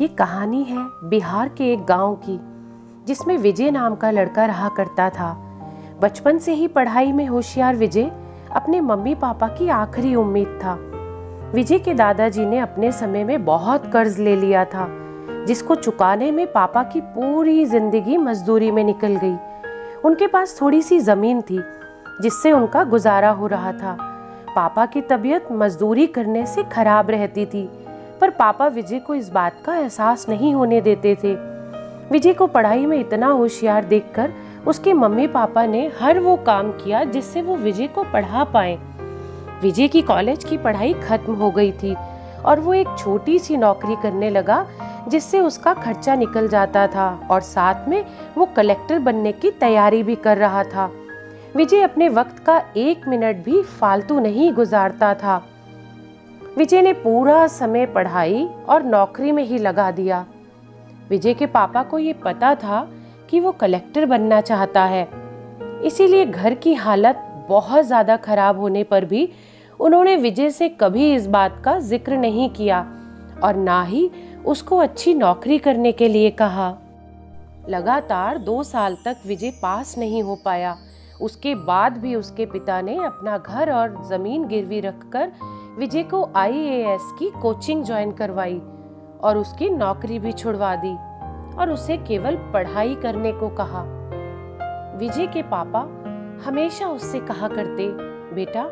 ये कहानी है बिहार के एक गांव की, जिसमें विजय नाम का लड़का रहा करता था। बचपन से ही पढ़ाई में होशियार विजय अपने मम्मी पापा की आखिरी उम्मीद था। विजय के दादाजी ने अपने समय में बहुत कर्ज ले लिया था, जिसको चुकाने में पापा की पूरी जिंदगी मजदूरी में निकल गई। उनके पास थोड़ी सी जमीन थी, जिससे उनका गुजारा हो रहा था। पापा की तबीयत मजदूरी करने से खराब रहती थी, पर पापा विजय को इस बात का एहसास नहीं होने देते थे। विजय को पढ़ाई में इतना होशियार देखकर उसके मम्मी पापा ने हर वो काम किया जिससे वो विजय को पढ़ा पाए। विजय की कॉलेज की पढ़ाई खत्म हो गई थी और वो एक छोटी सी नौकरी करने लगा, जिससे उसका खर्चा निकल जाता था और साथ में वो कलेक्टर बनने की तैयारी भी कर रहा था। विजय अपने वक्त का एक मिनट भी फालतू नहीं गुजारता था। विजय ने पूरा समय पढ़ाई और नौकरी में ही लगा दिया। विजय के पापा को ये पता था कि वो कलेक्टर बनना चाहता है, इसीलिए घर की हालत बहुत ज्यादा खराब होने पर भी उन्होंने विजय से कभी इस बात का जिक्र नहीं किया और ना ही उसको अच्छी नौकरी करने के लिए कहा। लगातार 2 साल तक विजय पास नहीं हो पाया। उसके बाद भी उसके पिता ने अपना घर और जमीन गिरवी रखकर विजय को IAS की कोचिंग ज्वाइन करवाई और उसकी नौकरी भी छुड़वा दी और उसे केवल पढ़ाई करने को कहा। विजय के पापा हमेशा उससे कहा करते, बेटा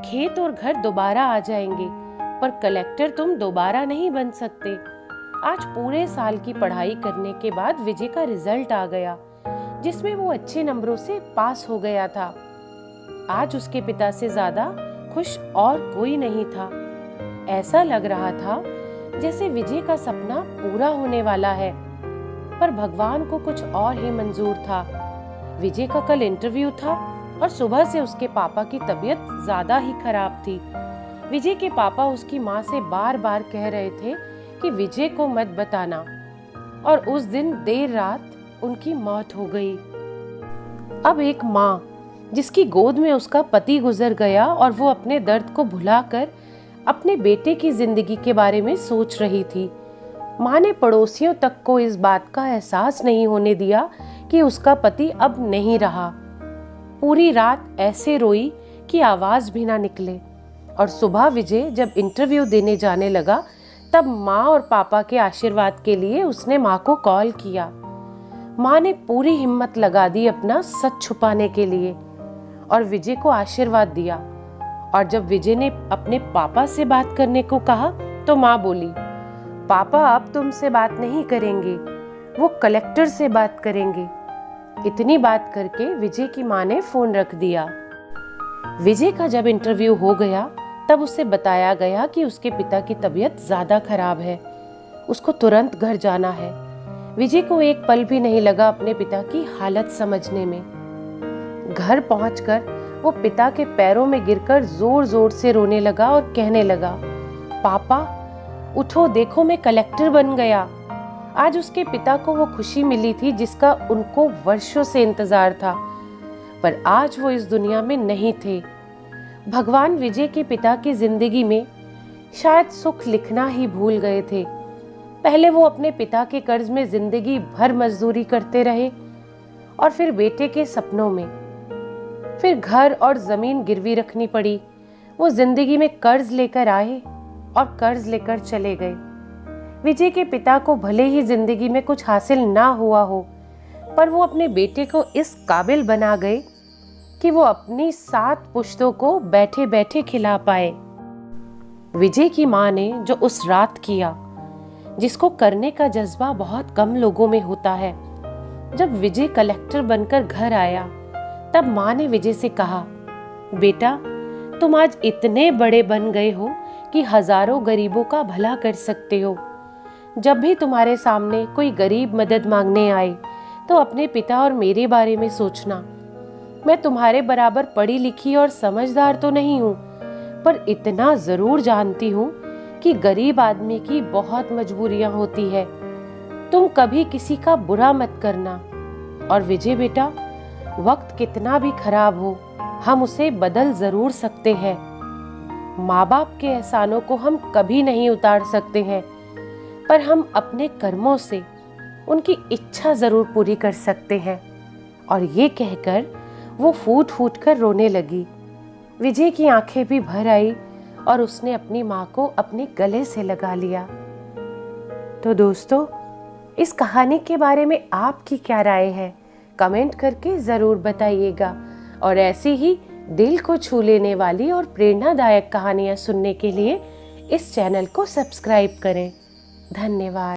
खेत और घर दोबारा आ जाएंगे, पर कलेक्टर तुम दोबारा नहीं बन सकते। आज पूरे साल की पढ़ाई करने के बाद विजय का रिजल्ट आ गया, जिसमें वो अच्छे नंबरों से पास हो गया था। आज उसके पिता से ज्यादा खुश और कोई नहीं था। ऐसा लग रहा था जैसे विजय का सपना पूरा होने वाला है, पर भगवान को कुछ और ही मंजूर था। विजय का कल इंटरव्यू था और सुबह से उसके पापा की तबीयत ज्यादा ही खराब थी। विजय के पापा उसकी माँ से बार बार कह रहे थे कि विजय को मत बताना, और उस दिन देर रात उनकी मौत हो गई। अब एक माँ जिसकी गोद में उसका पति गुजर गया और वो अपने दर्द को भुलाकर अपने बेटे की जिंदगी के बारे में सोच रही थी। माँ ने पड़ोसियों तक को इस बात का एहसास नहीं होने दिया कि उसका पति अब नहीं रहा। पूरी रात ऐसे रोई कि आवाज भी ना निकले, और सुबह विजय जब इंटरव्यू देने जाने लगा तब माँ और पापा के आशीर्वाद के लिए उसने माँ को कॉल किया। माँ ने पूरी हिम्मत लगा दी अपना सच छुपाने के लिए और विजय को आशीर्वाद दिया। और जब विजय ने अपने पापा से बात करने को कहा तो माँ बोली, पापा अब तुमसे बात नहीं करेंगे, वो कलेक्टर से बात करेंगे। इतनी बात करके विजय की माँ ने फोन रख दिया। विजय का जब इंटरव्यू हो गया तब उसे बताया गया कि उसके पिता की तबीयत ज्यादा खराब है, उसको तुरंत घर जाना है। विजय को एक पल भी नहीं लगा अपने पिता की हालत समझने में। घर पहुंचकर वो पिता के पैरों में गिरकर जोर जोर से रोने लगा और कहने लगा, पापा उठो, देखो मैं कलेक्टर बन गया। आज उसके पिता को वो खुशी मिली थी जिसका उनको वर्षों से इंतजार था, पर आज वो इस दुनिया में नहीं थे। भगवान विजय के पिता की जिंदगी में शायद सुख लिखना ही भूल गए थे। पहले वो अपने पिता के कर्ज में जिंदगी भर मजदूरी करते रहे और फिर बेटे के सपनों में, फिर घर और जमीन गिरवी रखनी पड़ी। वो जिंदगी में कर्ज लेकर आए और कर्ज लेकर चले गए। विजय के पिता को भले ही जिंदगी में कुछ हासिल ना हुआ हो, पर वो अपने बेटे को इस काबिल बना गए कि वो अपनी 7 पुश्तों को बैठे बैठे खिला पाए। विजय की माँ ने जो उस रात किया, जिसको करने का जज्बा बहुत कम लोगों में होता है, जब विजय कलेक्टर बनकर घर आया तब माँ ने विजय से कहा, बेटा तुम आज इतने बड़े बन गए हो कि हजारों गरीबों का भला कर सकते हो। जब भी तुम्हारे सामने कोई गरीब मदद मांगने आए तो अपने पिता और मेरे बारे में सोचना। मैं तुम्हारे बराबर पढ़ी लिखी और समझदार तो नहीं हूँ, पर इतना जरूर जानती हूँ कि गरीब आदमी की बहुत मजबूरियां होती है। तुम कभी किसी का बुरा मत करना। और विजय बेटा, वक्त कितना भी खराब हो, हम उसे बदल जरूर सकते हैं। माँ बाप के एहसानों को हम कभी नहीं उतार सकते हैं, पर हम अपने कर्मों से उनकी इच्छा जरूर पूरी कर सकते हैं। और ये कहकर वो फूट फूट कर रोने लगी। विजय की आंखें भी भर आई और उसने अपनी माँ को अपने गले से लगा लिया। तो दोस्तों, इस कहानी के बारे में आपकी क्या राय है? कमेंट करके ज़रूर बताइएगा। और ऐसी ही दिल को छू लेने वाली और प्रेरणादायक कहानियाँ सुनने के लिए इस चैनल को सब्सक्राइब करें। धन्यवाद।